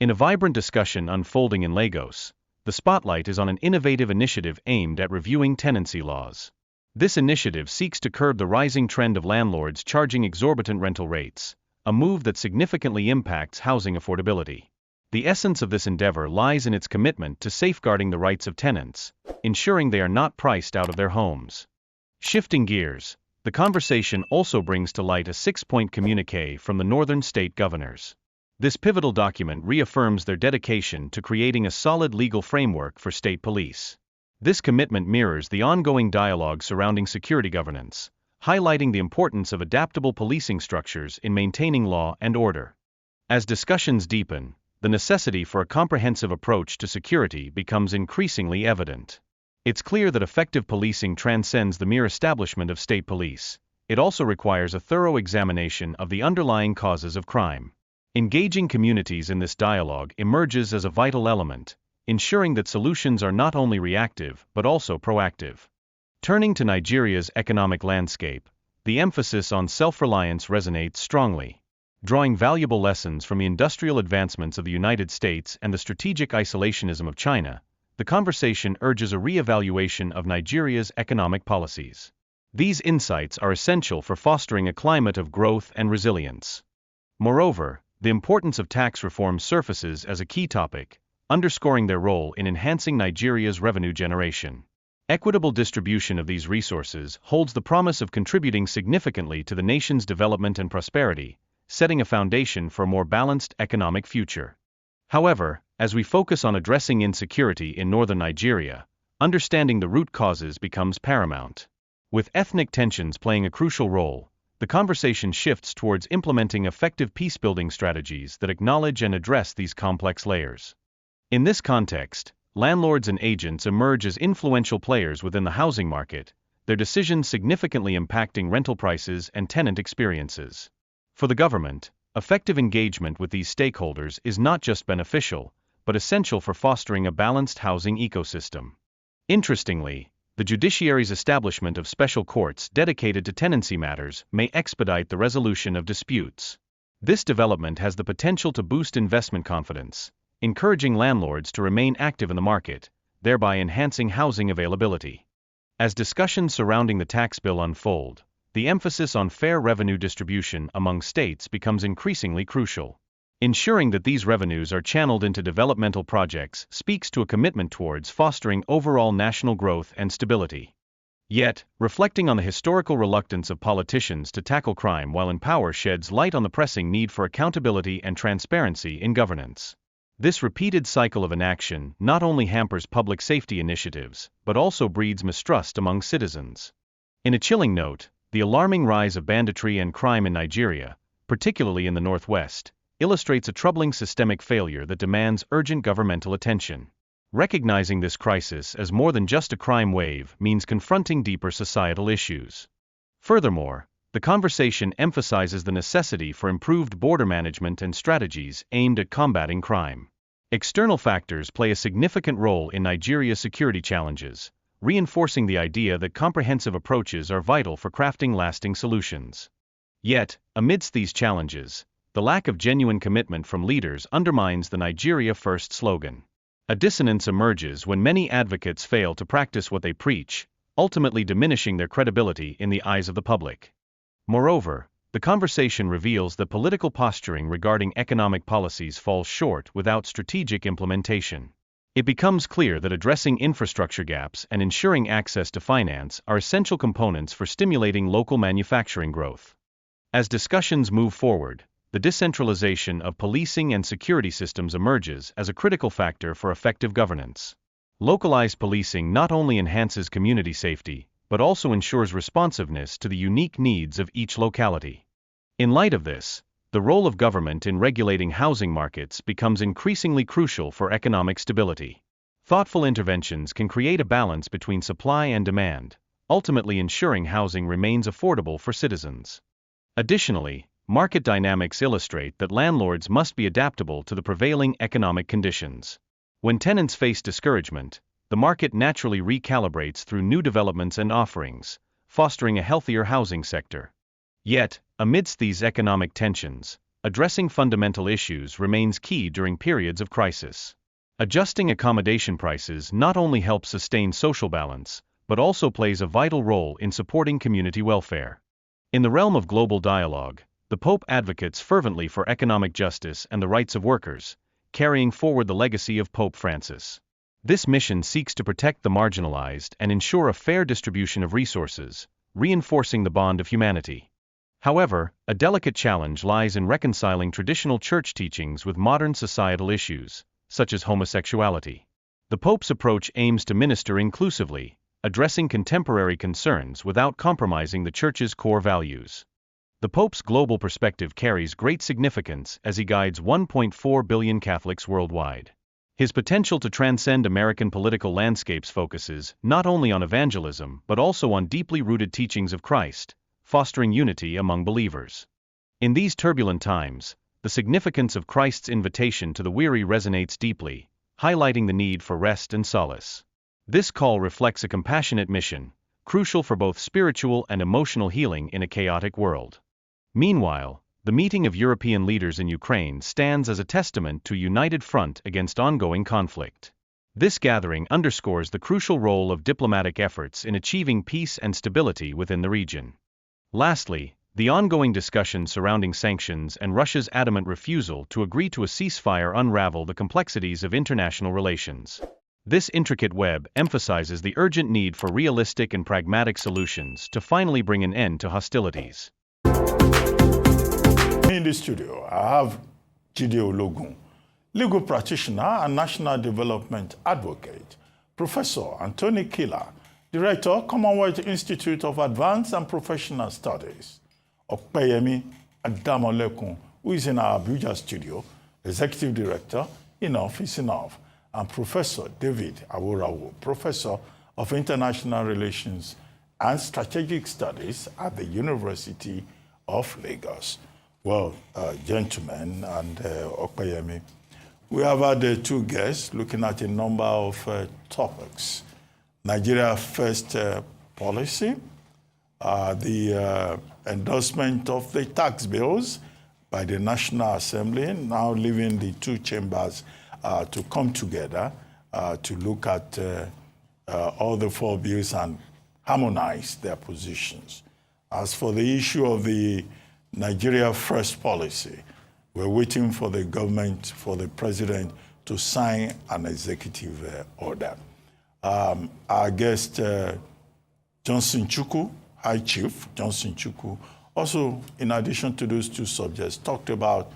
In a vibrant discussion unfolding in Lagos, the spotlight is on an innovative initiative aimed at reviewing tenancy laws. This initiative seeks to curb the rising trend of landlords charging exorbitant rental rates, a move that significantly impacts housing affordability. The essence of this endeavor lies in its commitment to safeguarding the rights of tenants, ensuring they are not priced out of their homes. Shifting gears, the conversation also brings to light a 6-point communiqué from the northern state governors. This pivotal document reaffirms their dedication to creating a solid legal framework for state police. This commitment mirrors the ongoing dialogue surrounding security governance, highlighting the importance of adaptable policing structures in maintaining law and order. As discussions deepen, the necessity for a comprehensive approach to security becomes increasingly evident. It's clear that effective policing transcends the mere establishment of state police. It also requires a thorough examination of the underlying causes of crime. Engaging communities in this dialogue emerges as a vital element, ensuring that solutions are not only reactive but also proactive. Turning to Nigeria's economic landscape, the emphasis on self-reliance resonates strongly. Drawing valuable lessons from the industrial advancements of the United States and the strategic isolationism of China, the conversation urges a re-evaluation of Nigeria's economic policies. These insights are essential for fostering a climate of growth and resilience. Moreover, the importance of tax reform surfaces as a key topic, underscoring their role in enhancing Nigeria's revenue generation. Equitable distribution of these resources holds the promise of contributing significantly to the nation's development and prosperity, setting a foundation for a more balanced economic future. However, as we focus on addressing insecurity in northern Nigeria, understanding the root causes becomes paramount. With ethnic tensions playing a crucial role, the conversation shifts towards implementing effective peace-building strategies that acknowledge and address these complex layers. In this context, landlords and agents emerge as influential players within the housing market, their decisions significantly impacting rental prices and tenant experiences. For the government, effective engagement with these stakeholders is not just beneficial, but essential for fostering a balanced housing ecosystem. Interestingly, the judiciary's establishment of special courts dedicated to tenancy matters may expedite the resolution of disputes. This development has the potential to boost investment confidence, encouraging landlords to remain active in the market, thereby enhancing housing availability. As discussions surrounding the tax bill unfold, the emphasis on fair revenue distribution among states becomes increasingly crucial. Ensuring that these revenues are channeled into developmental projects speaks to a commitment towards fostering overall national growth and stability. Yet, reflecting on the historical reluctance of politicians to tackle crime while in power sheds light on the pressing need for accountability and transparency in governance. This repeated cycle of inaction not only hampers public safety initiatives, but also breeds mistrust among citizens. In a chilling note, the alarming rise of banditry and crime in Nigeria, particularly in the northwest, illustrates a troubling systemic failure that demands urgent governmental attention. Recognizing this crisis as more than just a crime wave means confronting deeper societal issues. Furthermore, the conversation emphasizes the necessity for improved border management and strategies aimed at combating crime. External factors play a significant role in Nigeria's security challenges, reinforcing the idea that comprehensive approaches are vital for crafting lasting solutions. Yet, amidst these challenges, the lack of genuine commitment from leaders undermines the Nigeria First slogan. A dissonance emerges when many advocates fail to practice what they preach, ultimately diminishing their credibility in the eyes of the public. Moreover, the conversation reveals that political posturing regarding economic policies falls short without strategic implementation. It becomes clear that addressing infrastructure gaps and ensuring access to finance are essential components for stimulating local manufacturing growth. As discussions move forward, the decentralization of policing and security systems emerges as a critical factor for effective governance. Localized policing not only enhances community safety, but also ensures responsiveness to the unique needs of each locality. In light of this, the role of government in regulating housing markets becomes increasingly crucial for economic stability. Thoughtful interventions can create a balance between supply and demand, ultimately ensuring housing remains affordable for citizens. Additionally, market dynamics illustrate that landlords must be adaptable to the prevailing economic conditions. When tenants face discouragement, the market naturally recalibrates through new developments and offerings, fostering a healthier housing sector. Yet, amidst these economic tensions, addressing fundamental issues remains key during periods of crisis. Adjusting accommodation prices not only helps sustain social balance, but also plays a vital role in supporting community welfare. In the realm of global dialogue, the Pope advocates fervently for economic justice and the rights of workers, carrying forward the legacy of Pope Francis. This mission seeks to protect the marginalized and ensure a fair distribution of resources, reinforcing the bond of humanity. However, a delicate challenge lies in reconciling traditional church teachings with modern societal issues, such as homosexuality. The Pope's approach aims to minister inclusively, addressing contemporary concerns without compromising the Church's core values. The Pope's global perspective carries great significance as he guides 1.4 billion Catholics worldwide. His potential to transcend American political landscapes focuses not only on evangelism but also on deeply rooted teachings of Christ, fostering unity among believers. In these turbulent times, the significance of Christ's invitation to the weary resonates deeply, highlighting the need for rest and solace. This call reflects a compassionate mission, crucial for both spiritual and emotional healing in a chaotic world. Meanwhile, the meeting of European leaders in Ukraine stands as a testament to a united front against ongoing conflict. This gathering underscores the crucial role of diplomatic efforts in achieving peace and stability within the region. Lastly, the ongoing discussions surrounding sanctions and Russia's adamant refusal to agree to a ceasefire unravel the complexities of international relations. This intricate web emphasizes the urgent need for realistic and pragmatic solutions to finally bring an end to hostilities. In the studio, I have Jide Ologun, legal practitioner and national development advocate, Professor Anthony Killer, Director, Commonwealth Institute of Advanced and Professional Studies, Okpeyemi Adamolekun, who is in our Abuja studio, Executive Director, Enough is Enough, and Professor David Aworawo, Professor of International Relations and Strategic Studies at the University of Lagos. Well, gentlemen and Okpeyemi, we have had two guests looking at a number of topics. Nigeria First policy, the endorsement of the tax bills by the National Assembly, now leaving the two chambers to come together to look at all the four bills and harmonize their positions. As for the issue of the Nigeria First policy, we're waiting for the government, for the president to sign an executive order. Our guest, Johnson Chukwu, High Chief Johnson Chukwu, also, in addition to those two subjects, talked about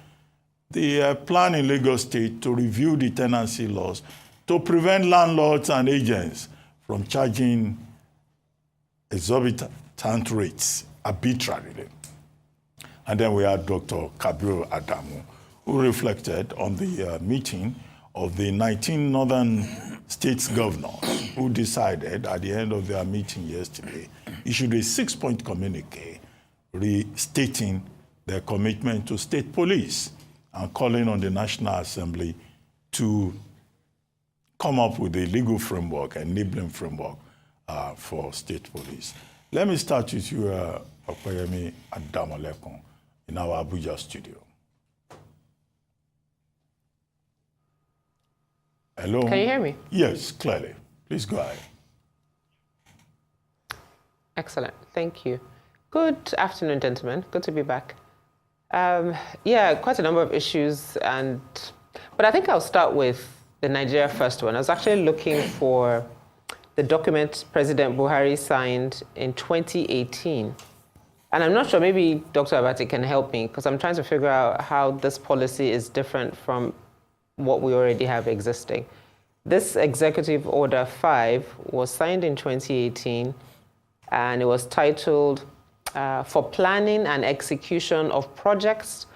the plan in Lagos State to review the tenancy laws to prevent landlords and agents from charging exorbitant rates arbitrarily. And then we had Dr. Kabiru Adamu, who reflected on the meeting of the 19 northern states governors who decided at the end of their meeting yesterday, issued a 6-point communique restating their commitment to state police and calling on the National Assembly to come up with a legal framework, enabling framework for state police. Let me start with you, Okpeyemi Adamolekun, in our Abuja studio. Hello? Can you hear me? Yes, clearly. Please go ahead. Excellent. Thank you. Good afternoon, gentlemen. Good to be back. Yeah, quite a number of issues, but I think I'll start with the Nigeria First one. I was actually looking for the document President Buhari signed in 2018. And I'm not sure, maybe Dr. Abati can help me, because I'm trying to figure out how this policy is different from what we already have existing. This Executive Order 5 was signed in 2018, and it was titled For Planning and Execution of Projects,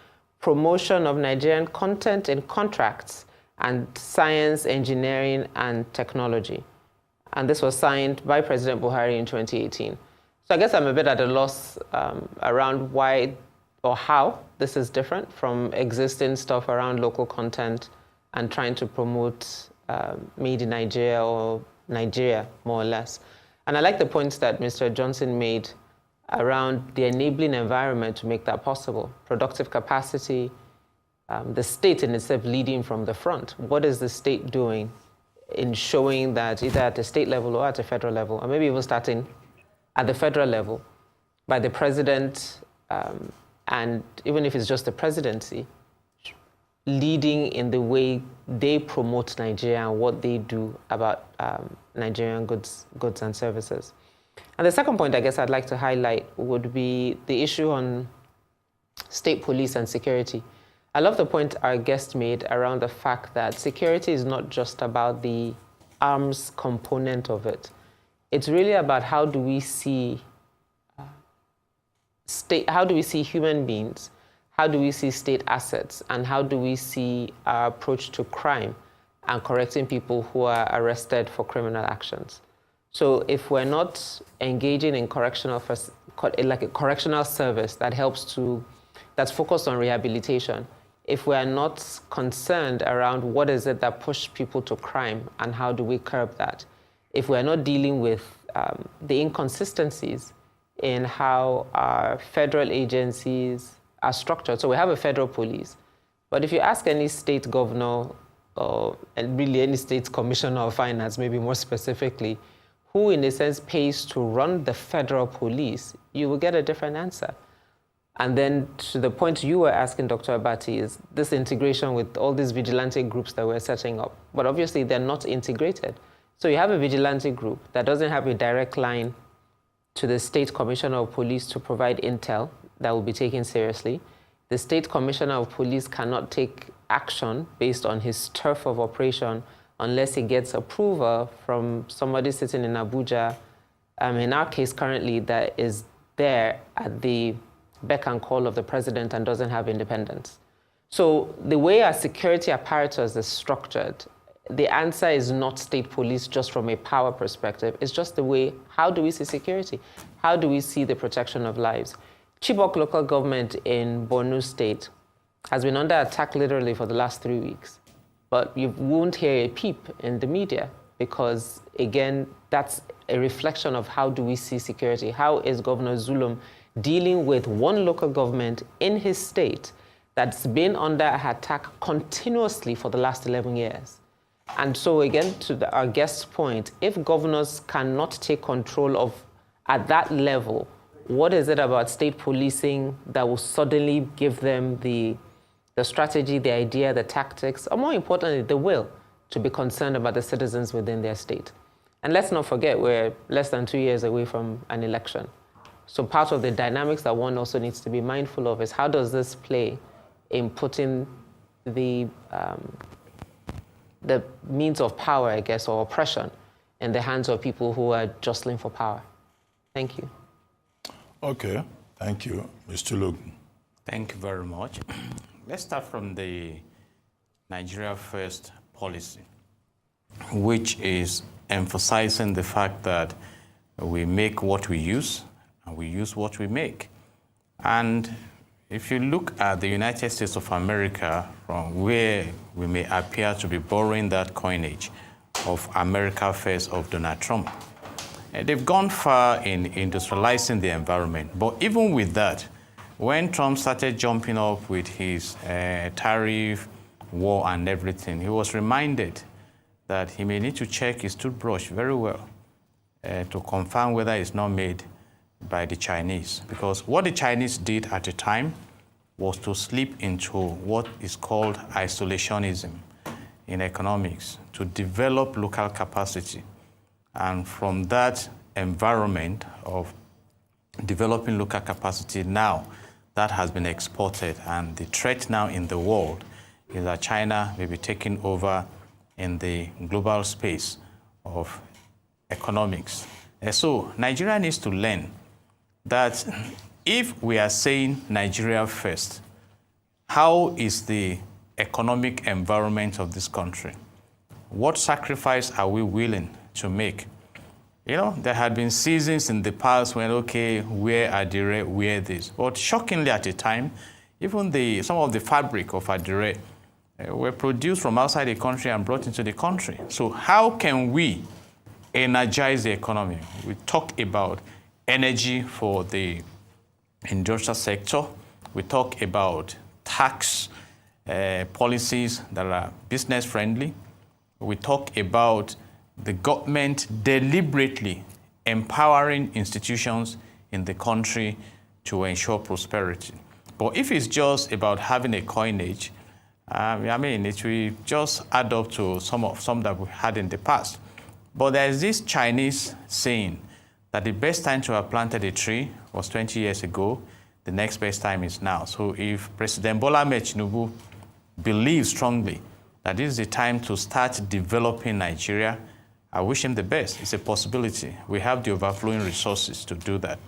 Promotion of Nigerian Content in Contracts, and Science, Engineering, and Technology. And this was signed by President Buhari in 2018. So I guess I'm a bit at a loss around why or how this is different from existing stuff around local content and trying to promote made in Nigeria or Nigeria, more or less. And I like the points that Mr. Johnson made around the enabling environment to make that possible. Productive capacity, the state in itself leading from the front. What is the state doing in showing that either at the state level or at a federal level, or maybe even starting at the federal level by the president, and even if it's just the presidency, leading in the way they promote Nigeria and what they do about Nigerian goods and services. And the second point I guess I'd like to highlight would be the issue on state police and security. I love the point our guest made around the fact that security is not just about the arms component of it. It's really about how do we see human beings, how do we see state assets, and how do we see our approach to crime and correcting people who are arrested for criminal actions. So if we're not engaging in like a correctional service that that's focused on rehabilitation, if we are not concerned around what is it that pushed people to crime and how do we curb that, if we are not dealing with the inconsistencies in how our federal agencies are structured. So we have a federal police, but if you ask any state governor and really any state commissioner of finance, maybe more specifically, who in a sense pays to run the federal police, you will get a different answer. And then to the point you were asking, Dr. Abati, is this integration with all these vigilante groups that we're setting up. But obviously they're not integrated. So you have a vigilante group that doesn't have a direct line to the state commissioner of police to provide intel that will be taken seriously. The state commissioner of police cannot take action based on his turf of operation unless he gets approval from somebody sitting in Abuja, in our case currently, that is there at the beck and call of the president and doesn't have independence. So the way our security apparatus is structured, the answer is not state police just from a power perspective. It's just the way, how do we see security? How do we see the protection of lives? Chibok local government in Borno State has been under attack literally for the last 3 weeks. But you won't hear a peep in the media because, again, that's a reflection of how do we see security. How is Governor Zulum dealing with one local government in his state that's been under attack continuously for the last 11 years? And so again, to our guest's point, if governors cannot take control of, at that level, what is it about state policing that will suddenly give them the strategy, the idea, the tactics, or more importantly, the will to be concerned about the citizens within their state? And let's not forget, we're less than 2 years away from an election. So part of the dynamics that one also needs to be mindful of is how does this play in putting the means of power, I guess, or oppression in the hands of people who are jostling for power. Thank you. Okay, thank you. Mr. Logan. Thank you very much. Let's start from the Nigeria First policy, which is emphasizing the fact that we make what we use and we use what we make. And if you look at the United States of America, from where we may appear to be borrowing that coinage of America First of Donald Trump, they've gone far in industrializing the environment. But even with that, when Trump started jumping up with his tariff war and everything, he was reminded that he may need to check his toothbrush very well to confirm whether it's not made by the Chinese. Because what the Chinese did at the time was to slip into what is called isolationism in economics, to develop local capacity. And from that environment of developing local capacity, now that has been exported. And the threat now in the world is that China may be taking over in the global space of economics. And so Nigeria needs to learn that if we are saying Nigeria first, how is the economic environment of this country? What sacrifice are we willing to make? You know, there had been seasons in the past when, okay, wear Adire, wear this. But shockingly at the time, even some of the fabric of Adire were produced from outside the country and brought into the country. So how can we energize the economy? We talk about energy for the industrial sector. We talk about tax policies that are business friendly. We talk about the government deliberately empowering institutions in the country to ensure prosperity. But if it's just about having a coinage, it will just add up to some that we had in the past. But there's this Chinese saying that the best time to have planted a tree was 20 years ago. The next best time is now. So if President Bola Ahmed Tinubu believes strongly that this is the time to start developing Nigeria, I wish him the best. It's a possibility. We have the overflowing resources to do that,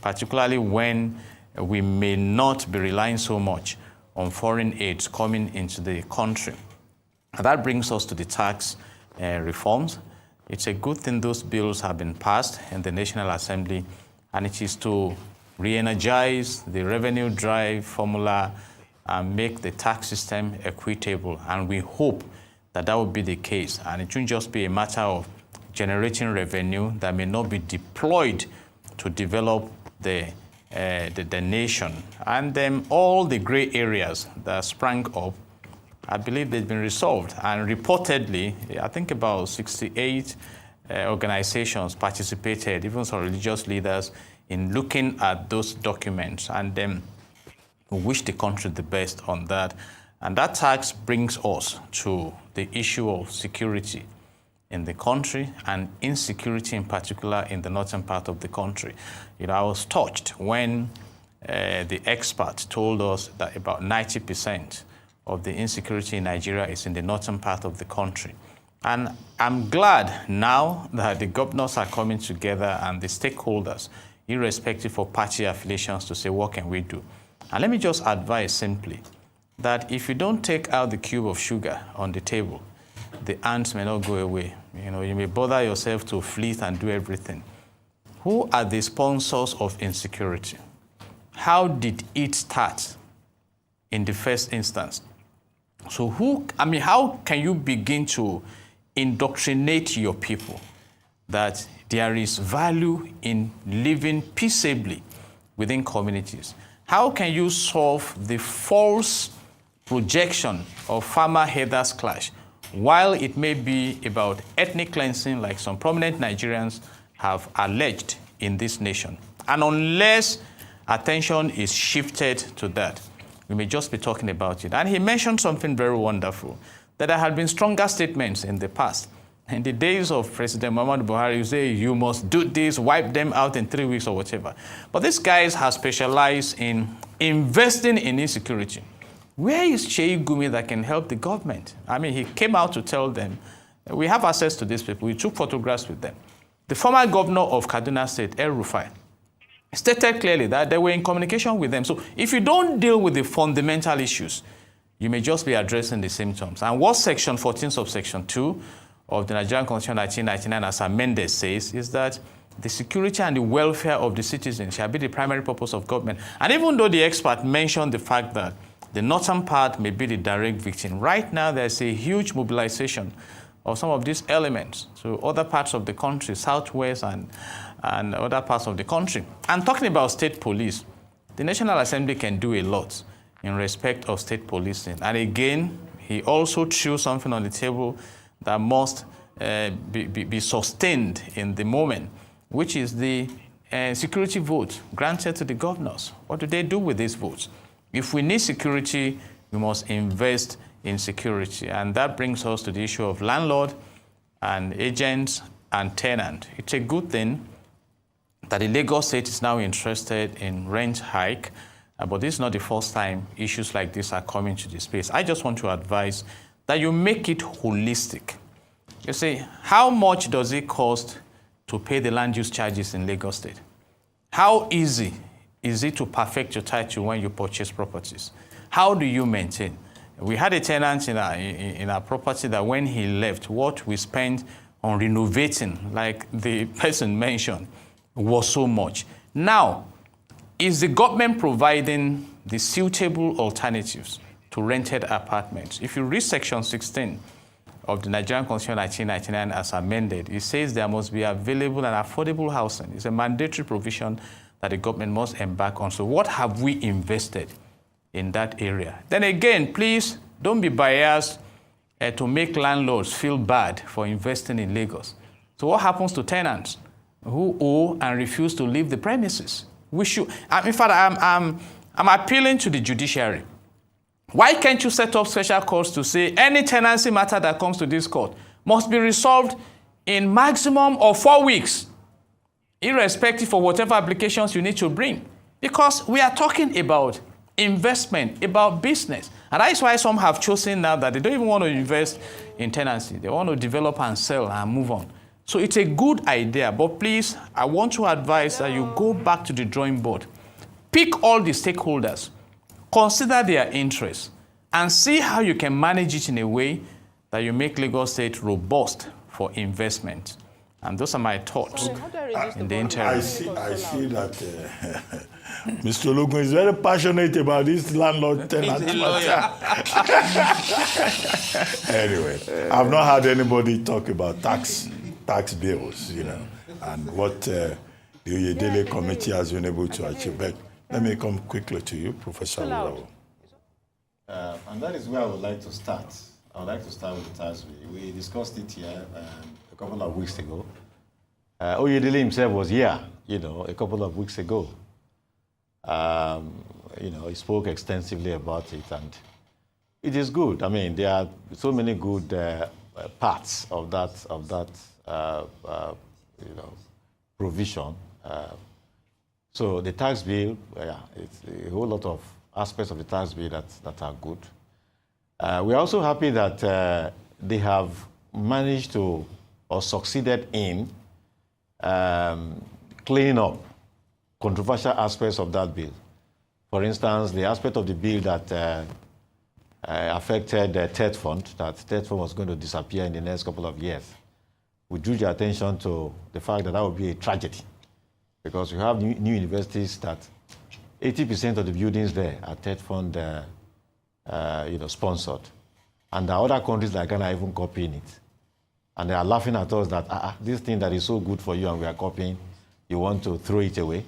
particularly when we may not be relying so much on foreign aids coming into the country. And that brings us to the tax reforms. It's a good thing those bills have been passed in the National Assembly, and it is to re-energize the revenue drive formula and make the tax system equitable. And we hope that that will be the case. And it won't just be a matter of generating revenue that may not be deployed to develop the nation. And then all the gray areas that sprang up, I believe they've been resolved. And reportedly, I think about 68 organizations participated, even some religious leaders, in looking at those documents. And then we wish the country the best on that. And that tax brings us to the issue of security in the country, and insecurity in particular in the northern part of the country. I was touched when the expert told us that about 90% of the insecurity in Nigeria is in the northern part of the country. And I'm glad now that the governors are coming together and the stakeholders, irrespective of party affiliations, to say, what can we do? And let me just advise simply that if you don't take out the cube of sugar on the table, the ants may not go away. You may bother yourself to fleet and do everything. Who are the sponsors of insecurity? How did it start in the first instance? So how can you begin to indoctrinate your people that there is value in living peaceably within communities? How can you solve the false projection of farmer-herders clash, while it may be about ethnic cleansing like some prominent Nigerians have alleged in this nation? And unless attention is shifted to that, we may just be talking about it. And he mentioned something very wonderful, that there had been stronger statements in the past. In the days of President Muhammadu Buhari, you say, you must do this, wipe them out in 3 weeks or whatever. But these guys have specialized in investing in insecurity. Where is Sheikh Gumi that can help the government? He came out to tell them, we have access to these people. We took photographs with them. The former governor of Kaduna State, El Rufai, stated clearly that they were in communication with them. So if you don't deal with the fundamental issues, you may just be addressing the symptoms. And what Section 14 subsection 2 of the Nigerian Constitution 1999, as amended, says is that the security and the welfare of the citizens shall be the primary purpose of government. And even though the expert mentioned the fact that the northern part may be the direct victim, right now there's a huge mobilization of some of these elements to other parts of the country, southwest and other parts of the country. And talking about state police, the National Assembly can do a lot in respect of state policing. And again, he also threw something on the table that must be sustained in the moment, which is the security vote granted to the governors. What do they do with these votes? If we need security, we must invest in security. And that brings us to the issue of landlord and agents and tenant. It's a good thing that the Lagos State is now interested in rent hike, but this is not the first time issues like this are coming to the space. I just want to advise that you make it holistic. You see, how much does it cost to pay the land use charges in Lagos State? How easy is it to perfect your title when you purchase properties? How do you maintain? We had a tenant in our property that when he left, what we spent on renovating, like the person mentioned, was so much. Now, is the government providing the suitable alternatives to rented apartments? If you read Section 16 of the Nigerian Constitution 1999 as amended, it says there must be available and affordable housing. It's a mandatory provision that the government must embark on. So what have we invested in that area? Then again, please don't be biased to make landlords feel bad for investing in Lagos. So what happens to tenants who owe and refuse to leave the premises? We should, in fact, I'm appealing to the judiciary. Why can't you set up special courts to say any tenancy matter that comes to this court must be resolved in maximum of 4 weeks, irrespective of whatever applications you need to bring? Because we are talking about investment, about business. And that is why some have chosen now that they don't even want to invest in tenancy. They want to develop and sell and move on. So it's a good idea, but please, I want to advise that you go back to the drawing board. Pick all the stakeholders, consider their interests, and see how you can manage it in a way that you make Lagos State robust for investment. And those are my thoughts in the interim. I see that Mr. Ologun is very passionate about this landlord-tenant matter. Anyway, I've not heard anybody talk about tax bills, you know, and what the Oyedele Committee has been able to achieve. But let me come quickly to you, Professor Awolowo. And that is where I would like to start. I would like to start with the tax bill. We discussed it here a couple of weeks ago. Oyedele himself was here, you know, a couple of weeks ago. You know, he spoke extensively about it, and it is good. I mean, there are so many good parts of that you know, provision. So the tax bill, it's a whole lot of aspects of the tax bill that are good. We're also happy that they have managed to, or succeeded in, cleaning up controversial aspects of that bill. For instance, the aspect of the bill that affected the TED fund, that TED fund was going to disappear in the next couple of years. We drew your attention to the fact that would be a tragedy, because we have new universities that 80% of the buildings there are TED fund you know, sponsored. And there are other countries like Ghana even copying it. And they are laughing at us that this thing that is so good for you and we are copying, you want to throw it away.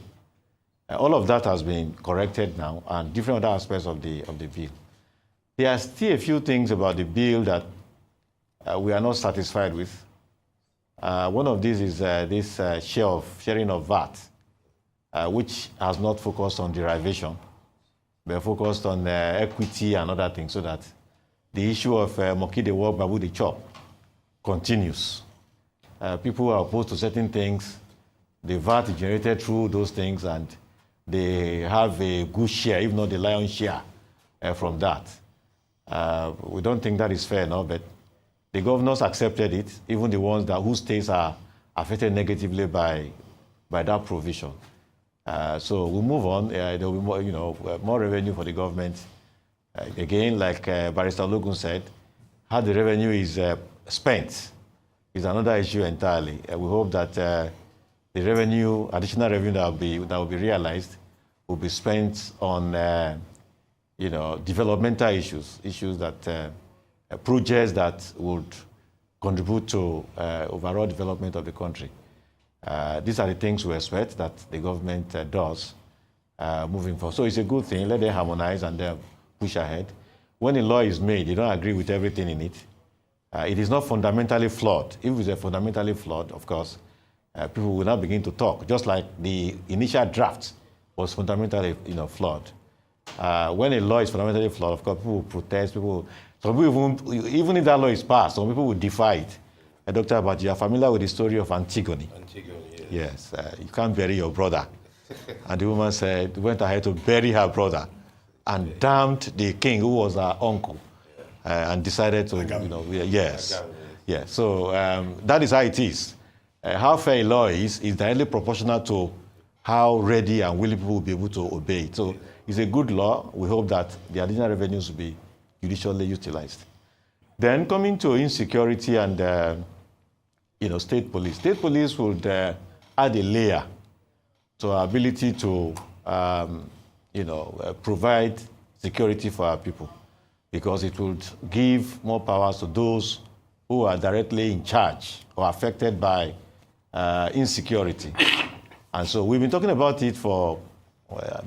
All of that has been corrected now, and different other aspects of the bill. There are still a few things about the bill that we are not satisfied with. One of these is this sharing of VAT, which has not focused on derivation, but focused on equity and other things, so that the issue of Moki the work, Babu the chop continues. People are opposed to certain things. The VAT is generated through those things, and they have a good share, if not the lion's share, from that. We don't think that is fair enough, but the governors accepted it, even the ones whose states are affected negatively by that provision. So we'll move on. There will be more, you know, more revenue for the government. Again, like Barrister Ologun said, how the revenue is spent is another issue entirely. We hope that the revenue, additional revenue that will be realized, will be spent on you know, developmental issues that projects that would contribute to overall development of the country. These are the things we expect that the government does moving forward. So it's a good thing. Let them harmonize and then push ahead. When a law is made, you don't agree with everything in it. It is not fundamentally flawed. If it's fundamentally flawed, of course, people will now begin to talk, just like the initial draft was fundamentally, you know, flawed. When a law is fundamentally flawed, of course, people will protest. Some people, even if that law is passed, some people will defy it. Dr. Abaji, you are familiar with the story of Antigone? Antigone, yes. Yes, you can't bury your brother. And the woman said, went ahead to bury her brother and damned the king, who was her uncle, and decided to, you know, yes. Yes. So that is how it is. How fair a law is directly proportional to how ready and willing people will be able to obey it. So it's a good law. We hope that the additional revenues will be judicially utilized. Then coming to insecurity and you know, state police. State police would add a layer to our ability to you know, provide security for our people, because it would give more powers to those who are directly in charge or affected by insecurity. And so we've been talking about it for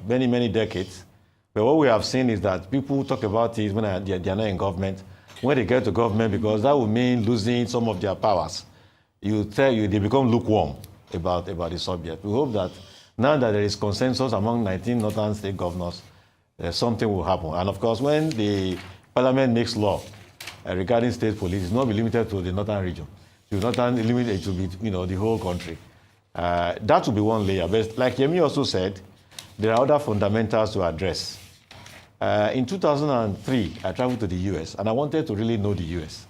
many, many decades. But what we have seen is that people talk about it when they're not in government. When they get to government, because that would mean losing some of their powers, they become lukewarm about the subject. We hope that now that there is consensus among 19 northern state governors, something will happen. And of course, when the parliament makes law regarding state police, it's not be limited to the northern region. It will not limit it to be, the whole country. That will be one layer. But like Yemi also said, there are other fundamentals to address. In 2003, I traveled to the US, and I wanted to really know the US.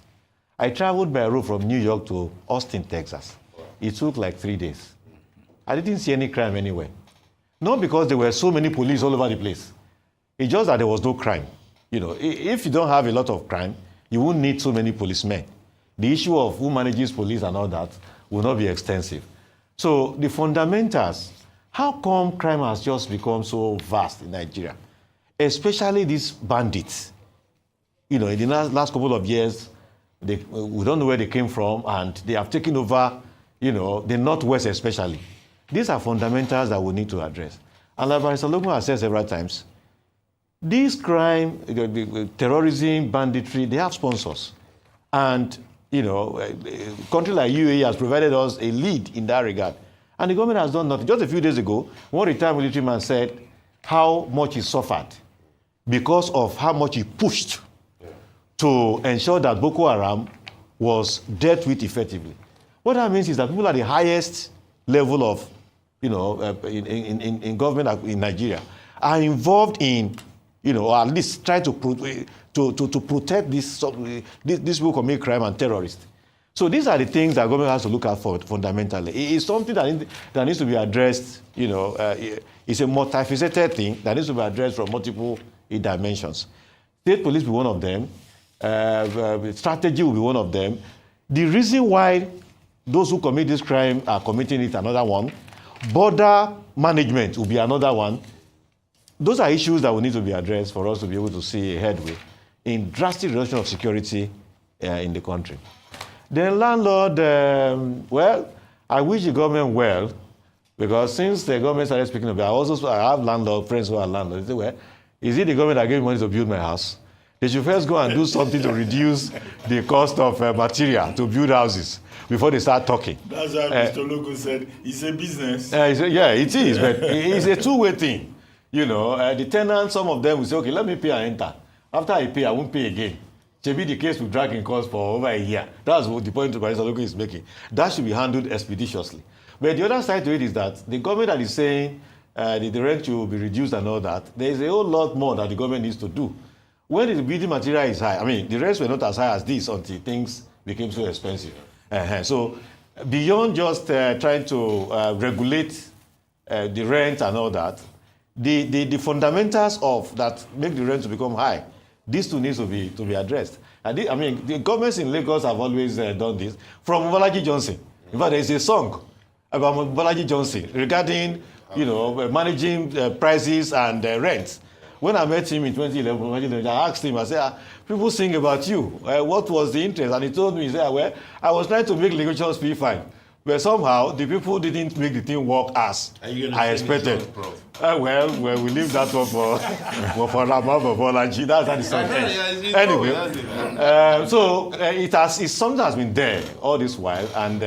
I traveled by road from New York to Austin, Texas. It took like 3 days. I didn't see any crime anywhere. Not because there were so many police all over the place. It's just that there was no crime. If you don't have a lot of crime, you won't need so many policemen. The issue of who manages police and all that will not be extensive. So the fundamentals, how come crime has just become so vast in Nigeria? Especially these bandits. In the last couple of years, we don't know where they came from, and they have taken over, the Northwest especially. These are fundamentals that we need to address. And like Barrister Logun has said several times, these crime, terrorism, banditry, they have sponsors. And, a country like UAE has provided us a lead in that regard. And the government has done nothing. Just a few days ago, one retired military man said how much he suffered because of how much he pushed to ensure that Boko Haram was dealt with effectively. What that means is that people at the highest level of, in government in Nigeria are involved in, or at least try to protect these people who commit crime and terrorists. So these are the things that government has to look at for fundamentally. It is something that needs to be addressed. It's a multifaceted thing that needs to be addressed from multiple dimensions. State police will be one of them. Strategy will be one of them. The reason why those who commit this crime are committing it, another one. Border management will be another one. Those are issues that will need to be addressed for us to be able to see a headway in drastic reduction of security in the country. Then landlord, I wish the government well, because since the government started speaking about it, I have landlord friends who are landlords. They say, well, is it the government that gave me money to build my house? They should first go and do something to reduce the cost of material to build houses before they start talking. That's why Mr. Logo said it's a business. Yeah, it is, but it's a two-way thing. The tenants, some of them will say, okay, let me pay and enter. After I pay, I won't pay again. Maybe the case will drag in court for over a year. That's what the point Mr. Logo is making. That should be handled expeditiously. But the other side to it is that the government that is saying the rent will be reduced and all that, there is a whole lot more that the government needs to do. When the building material is high, the rents were not as high as this until things became so expensive. So beyond just trying to regulate the rent and all that, the fundamentals of that make the rent to become high, these two needs to be addressed. And the governments in Lagos have always done this. From Bolaji Johnson, in fact, there is a song about Bolaji Johnson regarding managing prices and rents. When I met him in 2011, I asked him, I said, people sing about you. What was the interest? And he told me, he said, well, I was trying to make Lagosians feel fine. But somehow, the people didn't make the thing work as I expected. Well, we leave that one for Bolaji. That's how the song ends. Anyway, so it's something that's been there all this while. And,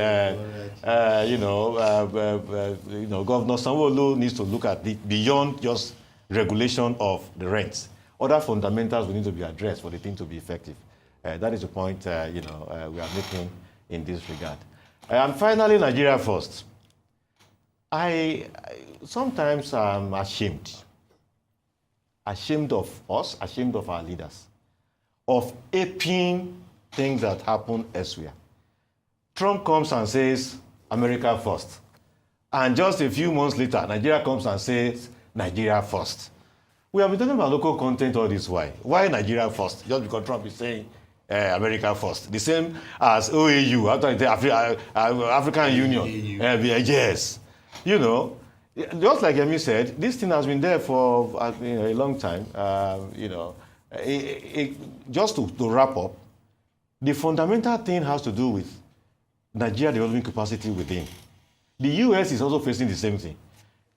Governor Sanwo-Olu needs to look at it beyond just regulation of the rents. Other fundamentals will need to be addressed for the thing to be effective. That is the point we are making in this regard. And finally, Nigeria first. I sometimes am ashamed of us, ashamed of our leaders, of aping things that happen elsewhere. Trump comes and says, America first. And just a few months later, Nigeria comes and says, Nigeria first. We have been talking about local content all this while. Why Nigeria first? Just because Trump is saying America first. The same as OAU, African Union. Yes. Just like Yemi said, this thing has been there for a long time. Just to wrap up, The fundamental thing has to do with Nigeria developing capacity within. The US is also facing the same thing.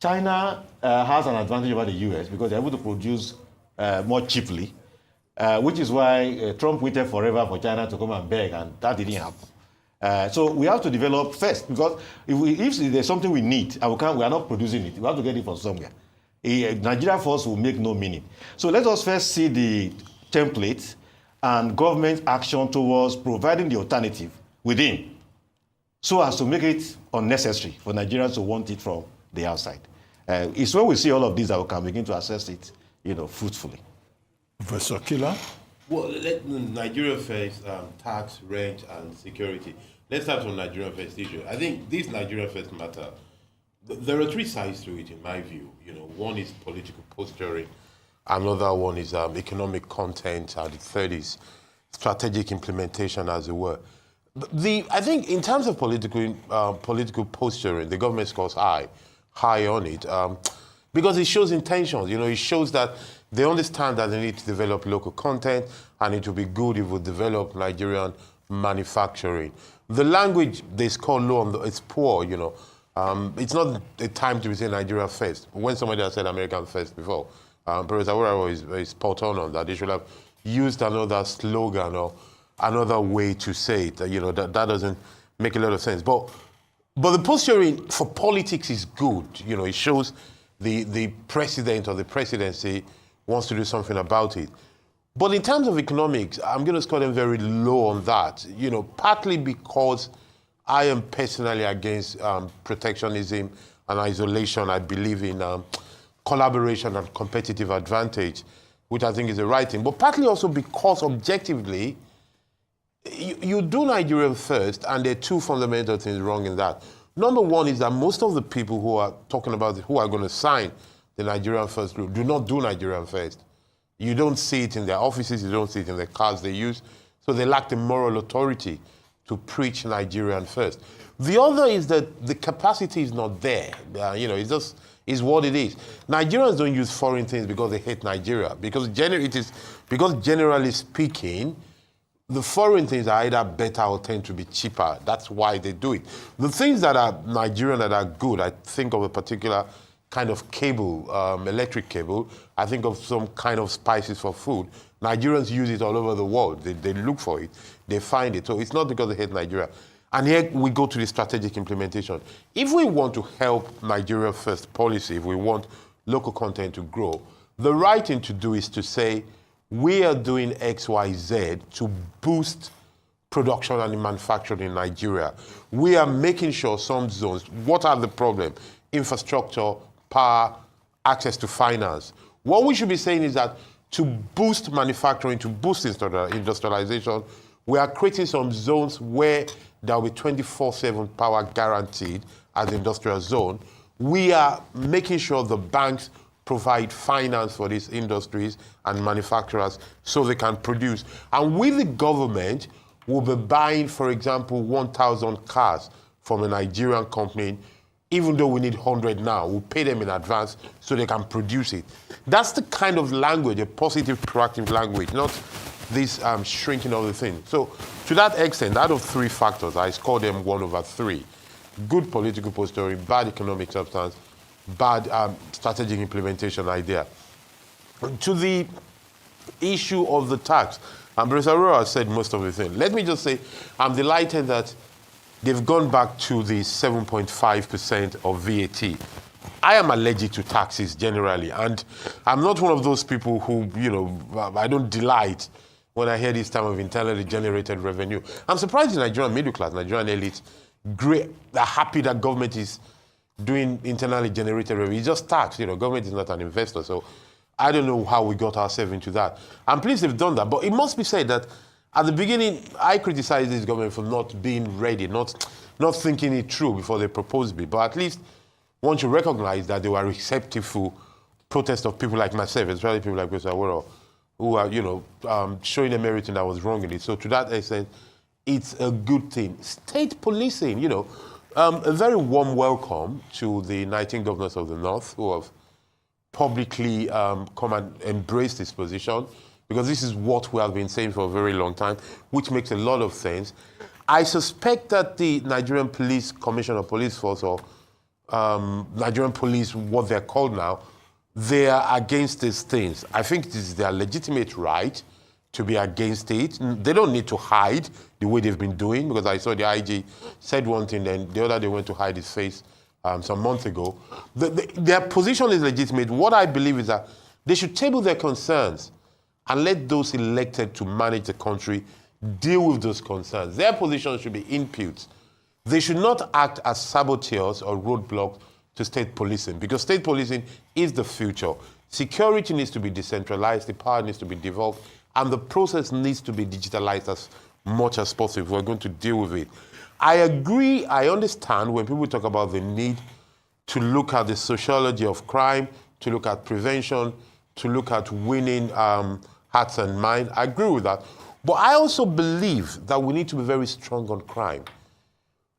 China has an advantage over the US because they're able to produce more cheaply, which is why Trump waited forever for China to come and beg, and that didn't happen. So we have to develop first, because if there's something we need and we are not producing it, we have to get it from somewhere. Nigeria first will make no meaning. So let us first see the template and government action towards providing the alternative within, so as to make it unnecessary for Nigerians to want it from the outside. It's when we see all of these that we can begin to assess it, fruitfully. Professor Kila? Well, let Nigeria first, tax, rent, and security. Let's start from Nigeria first issue. I think this Nigeria first matter, there are three sides to it, in my view. One is political posturing, another one is economic content, and the third is strategic implementation, as it were. I think in terms of political posturing, the government scores high on it, because it shows intentions. It shows that they understand that they need to develop local content, and it would be good if we develop Nigerian manufacturing. The language they score low on, it's poor. It's not a time to be saying Nigeria first. When somebody has said American first before, Professor Awurawa is spot on that. They should have used another slogan or another way to say it. That doesn't make a lot of sense. But the posturing for politics is good. It shows the president or the presidency wants to do something about it. But in terms of economics, I'm going to score them very low on that. Partly because I am personally against protectionism and isolation. I believe in collaboration and competitive advantage, which I think is the right thing. But partly also because objectively, you do Nigeria first, and there are two fundamental things wrong in that. Number one is that most of the people who are talking about who are going to sign the Nigerian first group do not do Nigerian first. You don't see it in their offices, you don't see it in the cards they use, so they lack the moral authority to preach Nigerian first. The other is that the capacity is not there. It's just is what it is. Nigerians don't use foreign things because they hate Nigeria, because generally speaking, the foreign things are either better or tend to be cheaper. That's why they do it. The things that are Nigerian that are good, I think of a particular kind of cable, electric cable. I think of some kind of spices for food. Nigerians use it all over the world. They look for it. They find it. So it's not because they hate Nigeria. And here we go to the strategic implementation. If we want to help Nigeria first policy, if we want local content to grow, the right thing to do is to say, we are doing X, Y, Z to boost production and manufacturing in Nigeria. We are making sure some zones, what are the problems? Infrastructure, power, access to finance. What we should be saying is that to boost manufacturing, to boost industrialization, we are creating some zones where there will be 24/7 power guaranteed as the industrial zone. We are making sure the banks provide finance for these industries and manufacturers so they can produce. And with the government, we'll be buying, for example, 1,000 cars from a Nigerian company. Even though we need 100 now, we'll pay them in advance so they can produce it. That's the kind of language, a positive, proactive language, not this shrinking of the thing. So to that extent, out of three factors, I score them 1/3. Good political posturing, bad economic substance, bad strategic implementation idea. To the issue of the tax, Professor Awurawa said most of the thing. Let me just say, I'm delighted that they've gone back to the 7.5% of VAT. I am allergic to taxes generally, and I'm not one of those people who, I don't delight when I hear this term of internally generated revenue. I'm surprised the Nigerian middle class, Nigerian elite, they're happy that government is doing internally generated revenue. It's just tax, government is not an investor, so I don't know how we got ourselves into that. I'm pleased they've done that, but it must be said that at the beginning, I criticized this government for not being ready, not thinking it through before they proposed it. But at least one should recognize that they were receptive to protest of people like myself, especially people like Professor Awurawa, who are, showing them everything that was wrong in it. So to that extent, it's a good thing. State policing, a very warm welcome to the 19 governors of the North who have publicly come and embraced this position, because this is what we have been saying for a very long time, which makes a lot of sense. I suspect that the Nigerian Police Commission or Police Force or Nigerian Police, what they're called now, they are against these things. I think it is their legitimate right to be against it. They don't need to hide the way they've been doing, because I saw the IG said one thing, then the other they went to hide his face some months ago. Their position is legitimate. What I believe is that they should table their concerns and let those elected to manage the country deal with those concerns. Their position should be inputs. They should not act as saboteurs or roadblocks to state policing, because state policing is the future. Security needs to be decentralized, the power needs to be devolved, and the process needs to be digitalized as much as possible if we're going to deal with it. I agree, I understand when people talk about the need to look at the sociology of crime, to look at prevention, to look at winning hearts and minds. I agree with that. But I also believe that we need to be very strong on crime.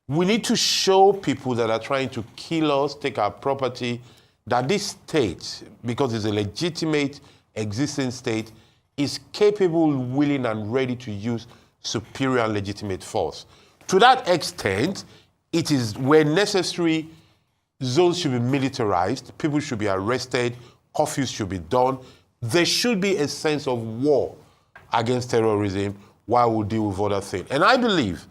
We need to show people that are trying to kill us, take our property, that this state, because it's a legitimate existing state, is capable, willing, and ready to use superior and legitimate force. To that extent, it is where necessary, zones should be militarized, people should be arrested, curfews should be done. There should be a sense of war against terrorism while we deal with other things. And I believe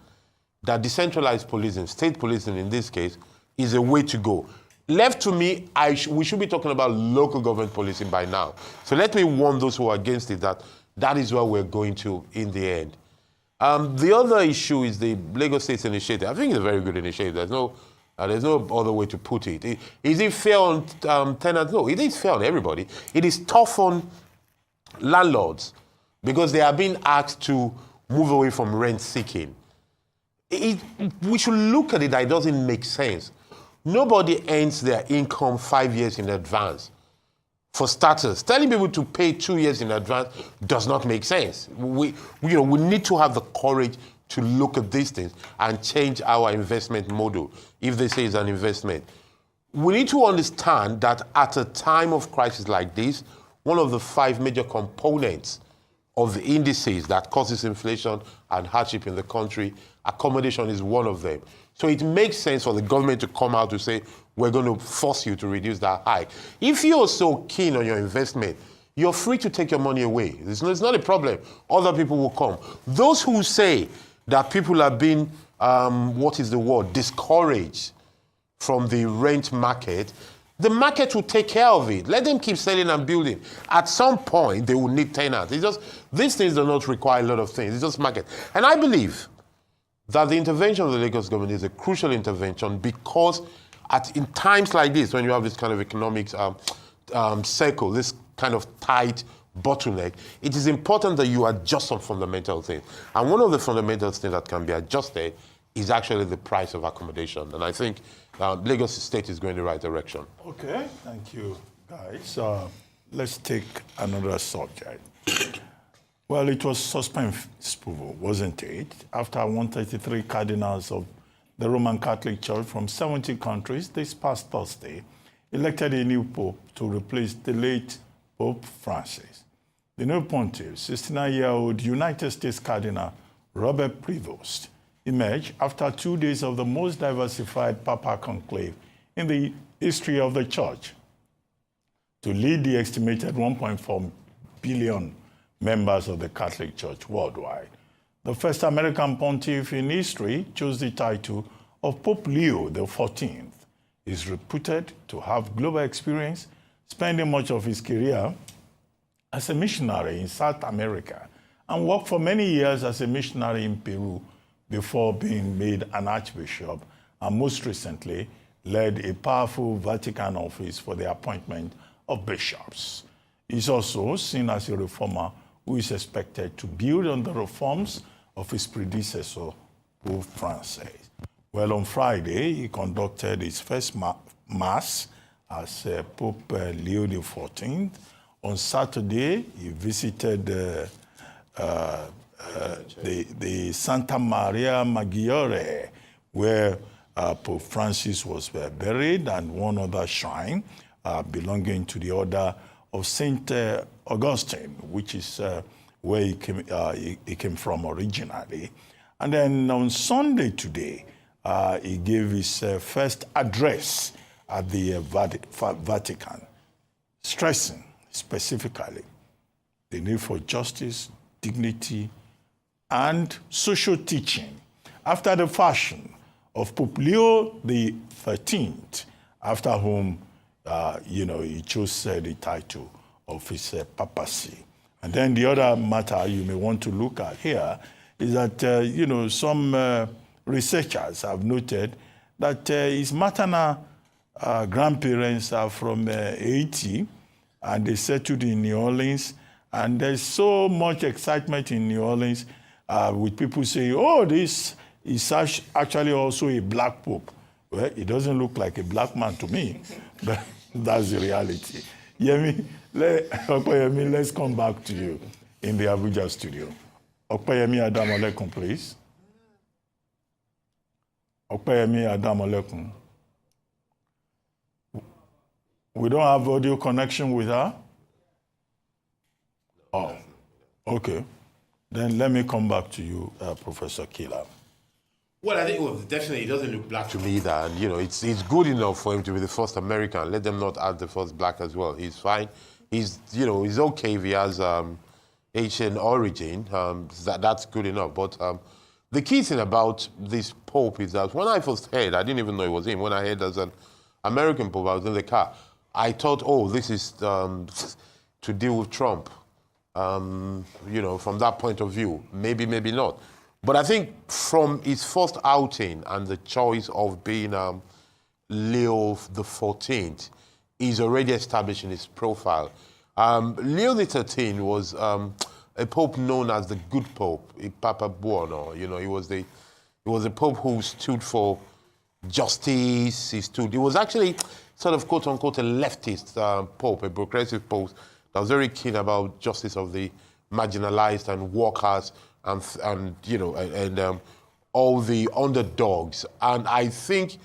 that decentralized policing, state policing in this case, is a way to go. Left to me, we should be talking about local government policing by now. So let me warn those who are against it that is where we're going to in the end. The other issue is the Lagos State's initiative. I think it's a very good initiative. There's no other way to put it. Is it fair on tenants? No, it is fair on everybody. It is tough on landlords because they are being asked to move away from rent seeking. We should look at it that it doesn't make sense. Nobody earns their income 5 years in advance. For starters, telling people to pay 2 years in advance does not make sense. We need to have the courage to look at these things and change our investment model, if they say it's an investment. We need to understand that at a time of crisis like this, one of the 5 major components of the indices that causes inflation and hardship in the country, accommodation is one of them. So it makes sense for the government to come out to say, we're going to force you to reduce that hike. If you're so keen on your investment, you're free to take your money away. It's not a problem. Other people will come. Those who say that people are being, discouraged from the rent market, the market will take care of it. Let them keep selling and building. At some point, they will need tenants. These things do not require a lot of things. It's just market. And I believe that the intervention of the Lagos government is a crucial intervention because in times like this, when you have this kind of economic cycle, this kind of tight bottleneck, it is important that you adjust some fundamental things. And one of the fundamental things that can be adjusted is actually the price of accommodation. And I think Lagos State is going in the right direction. Okay, thank you, guys. Let's take another subject. Well, it was suspenseful, wasn't it? After 133 cardinals of the Roman Catholic Church from 70 countries this past Thursday elected a new pope to replace the late Pope Francis. The new pontiff, 69-year-old United States Cardinal Robert Prevost, emerged after 2 days of the most diversified papal conclave in the history of the Church to lead the estimated 1.4 billion members of the Catholic Church worldwide. The first American pontiff in history chose the title of Pope Leo XIV. He is reputed to have global experience, spending much of his career as a missionary in South America and worked for many years as a missionary in Peru before being made an archbishop, and most recently led a powerful Vatican office for the appointment of bishops. He is also seen as a reformer who is expected to build on the reforms of his predecessor, Pope Francis. Well, on Friday, he conducted his first Mass as Pope Leo XIV. On Saturday, he visited the Santa Maria Maggiore, where Pope Francis was buried, and one other shrine belonging to the order of St. Augustine, which is where he came from originally. And then on Sunday today, he gave his first address at the Vatican, stressing specifically the need for justice, dignity, and social teaching, after the fashion of Pope Leo XIII, after whom, he chose the title of his papacy. And then the other matter you may want to look at here is that, some researchers have noted that his maternal grandparents are from Haiti, and they settled in New Orleans. And there's so much excitement in New Orleans with people saying, oh, this is actually also a black pope. Well, it doesn't look like a black man to me, but that's the reality. Yemi, let's come back to you in the Abuja studio. Okpeyemi Adamolekun, please. Okpeyemi Adamolekun. We don't have audio connection with her? Oh, okay. Then let me come back to you, Professor Kila. Well, I think definitely it doesn't look black to me that, and it's good enough for him to be the first American. Let them not add the first black as well. He's fine. He's okay if he has Asian origin. That's good enough. But the key thing about this Pope is that when I first heard, I didn't even know it was him. When I heard as an American Pope, I was in the car. I thought, oh, this is to deal with Trump. From that point of view, maybe not. But I think from his first outing and the choice of being Leo XIV, he's already establishing his profile. Leo XIII was a pope known as the Good Pope, Papa Buono. He was a pope who stood for justice. He was actually sort of quote unquote a leftist pope, a progressive pope that was very keen about justice of the marginalized and workers and all the underdogs. And I think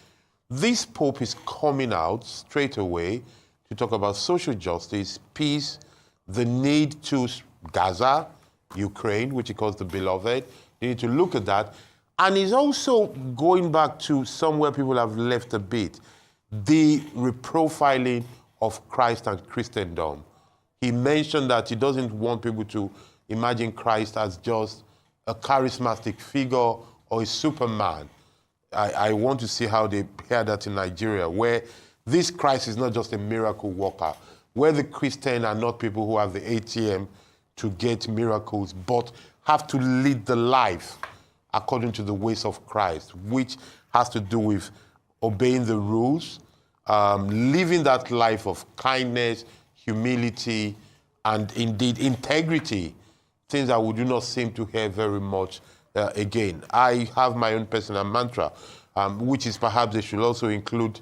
this pope is coming out straight away to talk about social justice, peace, the need to Gaza, Ukraine, which he calls the beloved. You need to look at that. And he's also going back to somewhere people have left a bit, the reprofiling of Christ and Christendom. He mentioned that he doesn't want people to imagine Christ as just a charismatic figure or a Superman. I want to see how they hear that in Nigeria, where this Christ is not just a miracle worker, where the Christians are not people who have the ATM to get miracles, but have to lead the life according to the ways of Christ, which has to do with obeying the rules, living that life of kindness, humility, and indeed integrity, things that we do not seem to hear very much again. I have my own personal mantra, which is perhaps they should also include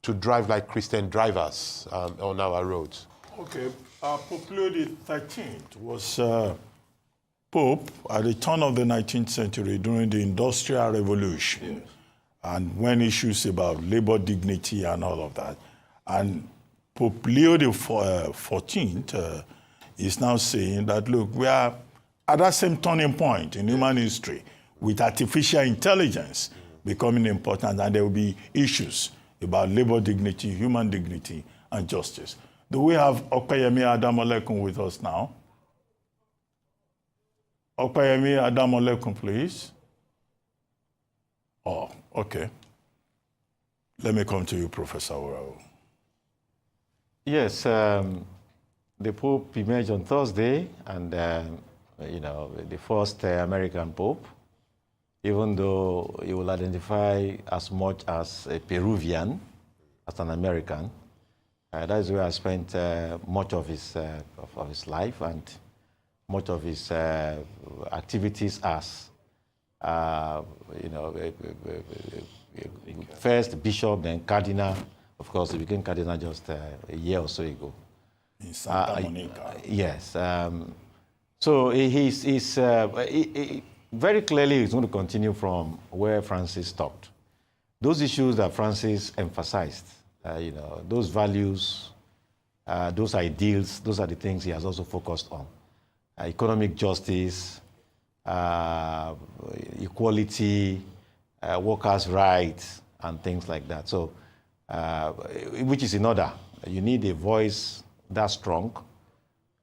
to drive like Christian drivers on our roads. Okay, Pope Leo XIII was Pope at the turn of the 19th century during the Industrial Revolution. Yes. And when issues about labor dignity and all of that. And Pope Leo XIV is now saying that, look, we are at that same turning point in human history with artificial intelligence becoming important, and there will be issues about labor dignity, human dignity, and justice. Do we have Okpeyemi Adamolekun with us now? Okpeyemi Adamolekun, please. Oh, okay. Let me come to you, Professor Orao. Yes, the Pope emerged on Thursday, and the first American Pope, even though he will identify as much as a Peruvian, as an American. That is where I spent much of his life and much of his activities as, first bishop, then cardinal. Of course, he became cardinal just a year or so ago. In Santa Monica. Yes. So he's very clearly he's going to continue from where Francis stopped. Those issues that Francis emphasized, those values, those ideals, those are the things he has also focused on. economic justice, equality, workers' rights, and things like that. So, which is in order. You need a voice that strong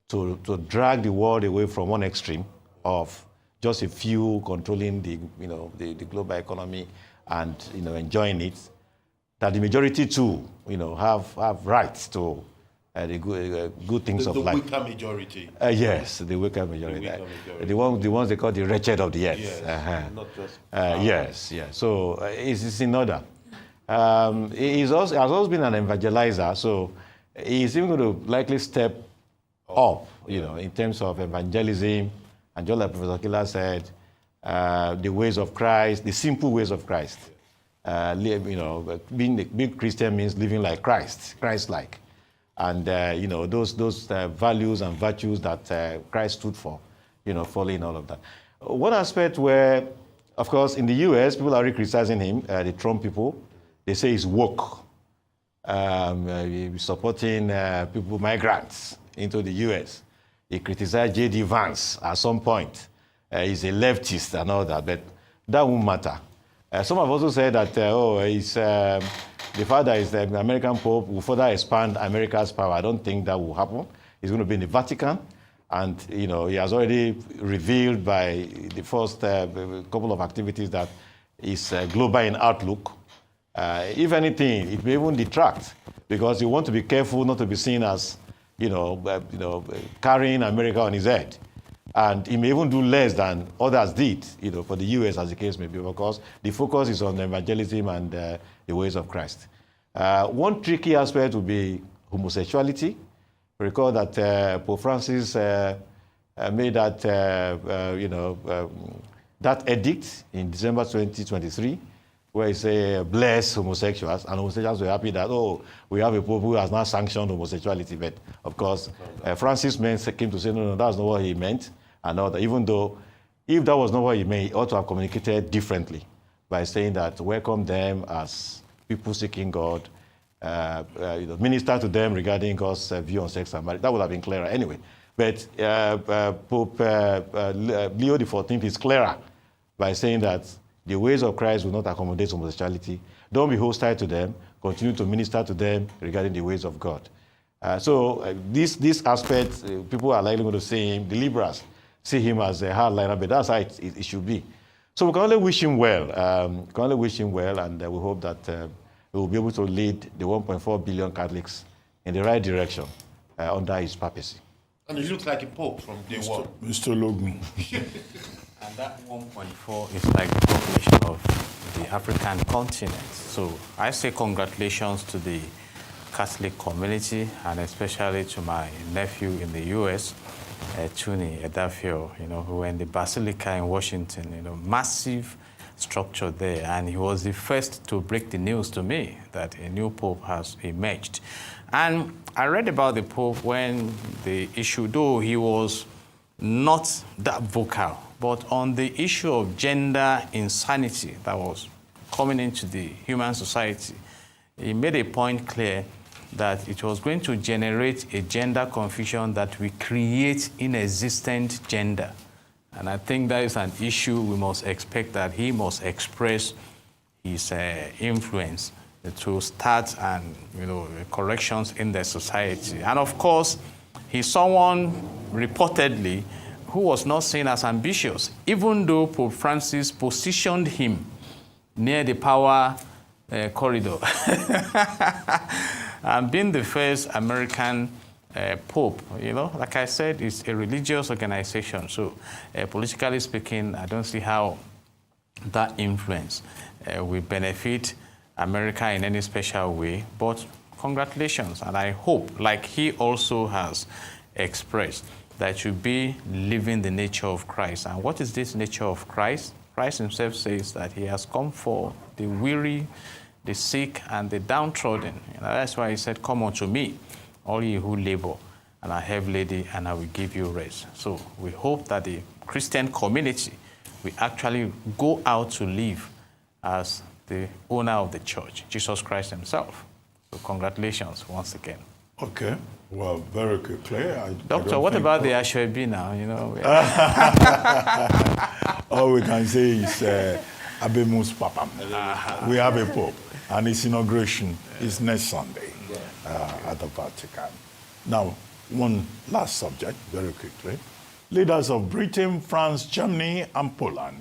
to drag the world away from one extreme of just a few controlling the global economy and enjoying it. That the majority too have rights to the good things of life. The weaker majority. Yes, the weaker majority. The ones they call the wretched of the earth. Yes, not just yes. So it's in order. He has always been an evangelizer, so he's even going to likely step up, in terms of evangelism, and just like Professor Killer said, the ways of Christ, the simple ways of Christ. Being Christian means living like Christ, Christ-like. And, those values and virtues that Christ stood for, following all of that. One aspect where, of course, in the US, people are already criticizing him, the Trump people. They say he's woke, supporting migrants into the US. He criticized J.D. Vance at some point. He's a leftist and all that, but that won't matter. Some have also said that, he's, the fact that he's the American Pope will further expand America's power. I don't think that will happen. He's going to be in the Vatican, and he has already revealed by the first couple of activities that he's global in outlook. If anything, it may even detract, because you want to be careful not to be seen as, carrying America on his head. And he may even do less than others did, for the US, as the case may be, because the focus is on evangelism and the ways of Christ. One tricky aspect would be homosexuality. Recall that Pope Francis made that, that edict in December 2023, where he said, bless homosexuals, and homosexuals were happy that, we have a Pope who has now sanctioned homosexuality. But, of course, Francis came to say, no, that's not what he meant. And all that, even though, if that was not what he meant, he ought to have communicated differently by saying that welcome them as people seeking God, minister to them regarding God's view on sex and marriage. That would have been clearer anyway. But Pope Leo XIV is clearer by saying that the ways of Christ will not accommodate homosexuality. Don't be hostile to them. Continue to minister to them regarding the ways of God. So this aspect, people are likely going to see him, the liberals see him as a hardliner, but that's how it should be. So we can only wish him well. And we hope that we will be able to lead the 1.4 billion Catholics in the right direction under his papacy. And he looks like a pope from day one. Mr. Logan. And that 1.4 is like the population of the African continent. So I say congratulations to the Catholic community, and especially to my nephew in the U.S., Tuni Edafio, who were in the Basilica in Washington, massive structure there. And he was the first to break the news to me that a new pope has emerged. And I read about the pope when the issue, though he was not that vocal, but on the issue of gender insanity that was coming into the human society, he made a point clear that it was going to generate a gender confusion that will create inexistent gender. And I think that is an issue we must expect, that he must express his influence to start and corrections in the society. And of course, he's someone reportedly who was not seen as ambitious, even though Pope Francis positioned him near the power corridor. And being the first American Pope, like I said, it's a religious organization. So politically speaking, I don't see how that influence will benefit America in any special way. But congratulations. And I hope, like he also has expressed, that you be living the nature of Christ. And what is this nature of Christ? Christ himself says that he has come for the weary, the sick, and the downtrodden. That's why he said, come unto me, all ye who labor and are heavy laden, and I will give you rest. So we hope that the Christian community will actually go out to live as the owner of the church, Jesus Christ himself. So congratulations once again. Okay. Well, very quickly. Doctor, what about the Ashwebi now? You know, all we can say is Abemus Papam. We have a Pope, and his inauguration is next Sunday at the Vatican. Now, one last subject, very quickly. Leaders of Britain, France, Germany, and Poland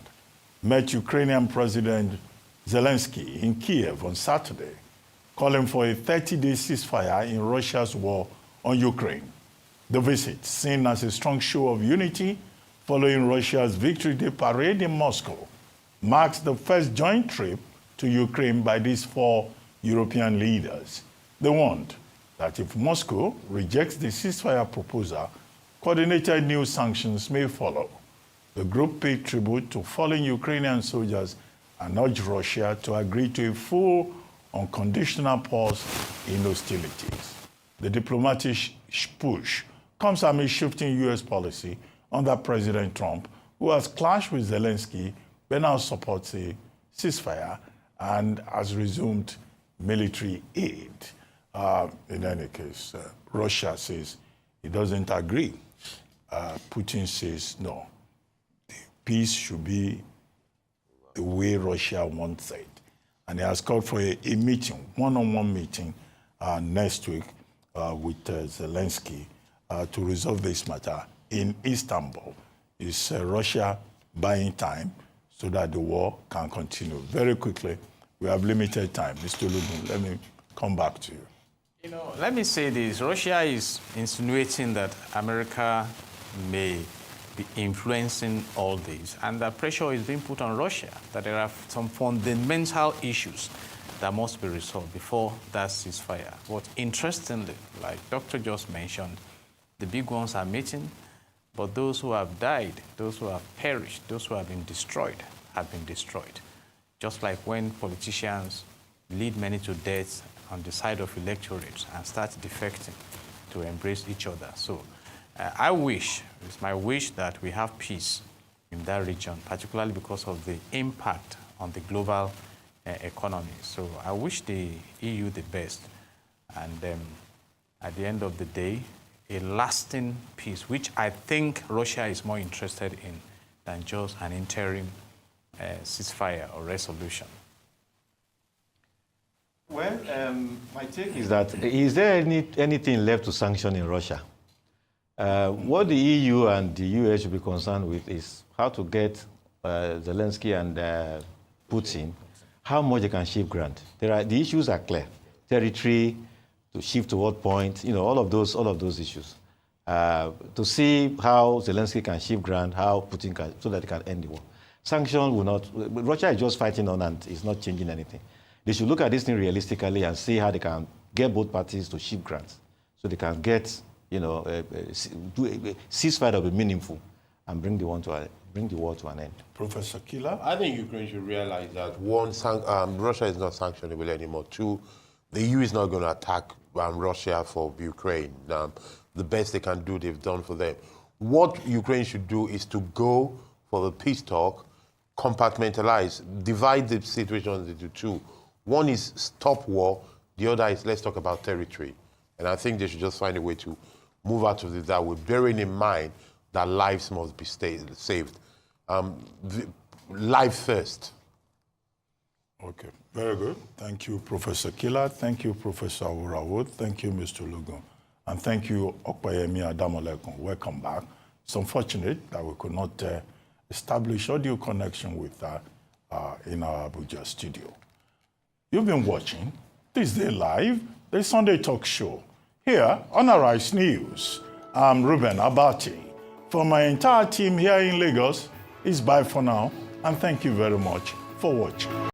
met Ukrainian President Zelensky in Kiev on Saturday, calling for a 30-day ceasefire in Russia's war on Ukraine. The visit, seen as a strong show of unity following Russia's Victory Day parade in Moscow, marks the first joint trip to Ukraine by these four European leaders. They warned that if Moscow rejects the ceasefire proposal, coordinated new sanctions may follow. The group paid tribute to fallen Ukrainian soldiers and urged Russia to agree to a full, unconditional pause in hostilities. The diplomatic push comes amid shifting U.S. policy under President Trump, who has clashed with Zelensky, but now supports a ceasefire and has resumed military aid. In any case, Russia says it doesn't agree. Putin says no. The peace should be the way Russia wants it. And he has called for a meeting, one-on-one meeting next week with Zelensky to resolve this matter in Istanbul. Is Russia buying time so that the war can continue? Very quickly, we have limited time. Mr. Lugun, let me come back to you. You know, let me say this. Russia is insinuating that America may be influencing all this, and that pressure is being put on Russia, that there are some fundamental issues that must be resolved before that ceasefire. But interestingly, like Dr. just mentioned, the big ones are meeting, but those who have died, those who have perished, those who have been destroyed, have been destroyed. Just like when politicians lead many to death on the side of electorates and start defecting to embrace each other. So I wish, it's my wish that we have peace in that region, particularly because of the impact on the global economy. So I wish the EU the best. And at the end of the day, a lasting peace, which I think Russia is more interested in than just an interim ceasefire or resolution. Well, my take is that, is there anything left to sanction in Russia? What the EU and the US should be concerned with is how to get Zelensky and Putin, how much they can shift grant. The issues are clear. Territory, to shift to what point, you know, all of those issues. To see how Zelensky can shift grant, how Putin can, so that they can end the war. Sanction will not, Russia is just fighting on and it's not changing anything. They should look at this thing realistically and see how they can get both parties to shift grants so they can get, you know, do a ceasefire that will be meaningful and bring the war to an end. Professor Kila? I think Ukraine should realize that one, Russia is not sanctionable anymore. Two, the EU is not going to attack Russia for Ukraine. The best they can do, they've done for them. What Ukraine should do is to go for the peace talk, compartmentalize, divide the situation into two. One is stop war, the other is let's talk about territory. And I think they should just find a way to move out of it that way, bearing in mind that lives must be saved. Life first. Okay, very good. Thank you, Professor Kila. Thank you, Professor Awurawood. Thank you, Mr. Lugun. And thank you, Okpayemi Adamolekun. Welcome back. It's unfortunate that we could not establish audio connection with in our Abuja studio. You've been watching This Day Live, the Sunday talk show, here on Arise News. I'm Ruben Abati. For my entire team here in Lagos, it's bye for now, and thank you very much for watching.